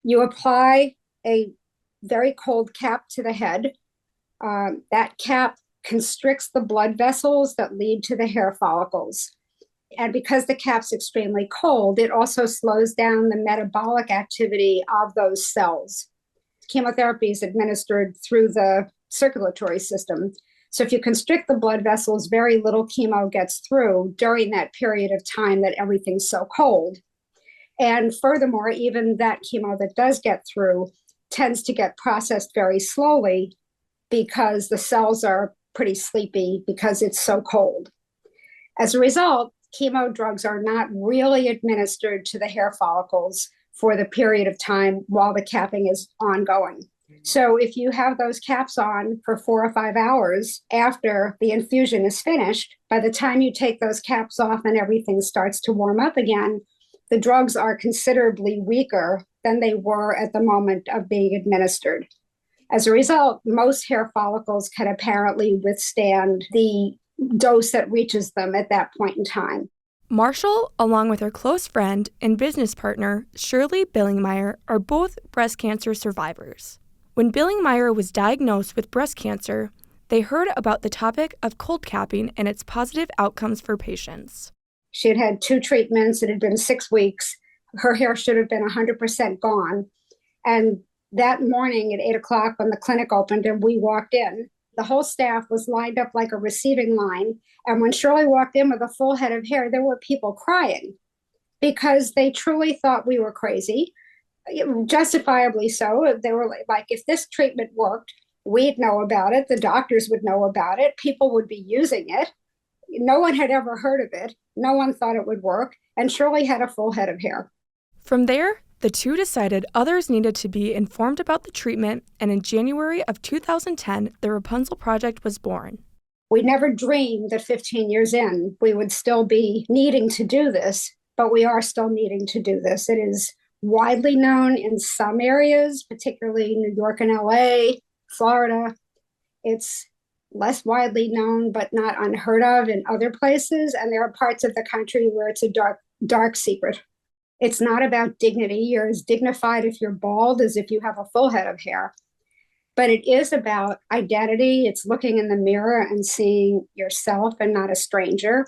You apply a very cold cap to the head. That cap constricts the blood vessels that lead to the hair follicles. And because the cap's extremely cold, it also slows down the metabolic activity of those cells. Chemotherapy is administered through the circulatory system. So if you constrict the blood vessels, very little chemo gets through during that period of time that everything's so cold. And furthermore, even that chemo that does get through tends to get processed very slowly because the cells are pretty sleepy because it's so cold. As a result, chemo drugs are not really administered to the hair follicles for the period of time while the capping is ongoing. So if you have those caps on for 4 or 5 hours after the infusion is finished, by the time you take those caps off and everything starts to warm up again, the drugs are considerably weaker than they were at the moment of being administered. As a result, most hair follicles can apparently withstand the dose that reaches them at that point in time. Marshall, along with her close friend and business partner, Shirley Billingmeyer, are both breast cancer survivors. When Billingmeyer was diagnosed with breast cancer, they heard about the topic of cold capping and its positive outcomes for patients. She had had 2 treatments. It had been 6 weeks. Her hair should have been 100% gone. And that morning at 8 o'clock when the clinic opened and we walked in, the whole staff was lined up like a receiving line. And when Shirley walked in with a full head of hair, there were people crying because they truly thought we were crazy, justifiably so. They were like, if this treatment worked, we'd know about it. The doctors would know about it. People would be using it. No one had ever heard of it. No one thought it would work. And Shirley had a full head of hair. From there, the two decided others needed to be informed about the treatment, and in January of 2010, the Rapunzel Project was born. We never dreamed that 15 years in, we would still be needing to do this, but we are still needing to do this. It is widely known in some areas, particularly New York and LA, Florida. It's less widely known, but not unheard of in other places. And there are parts of the country where it's a dark, dark secret. It's not about dignity. You're as dignified if you're bald as if you have a full head of hair. But it is about identity. It's looking in the mirror and seeing yourself and not a stranger.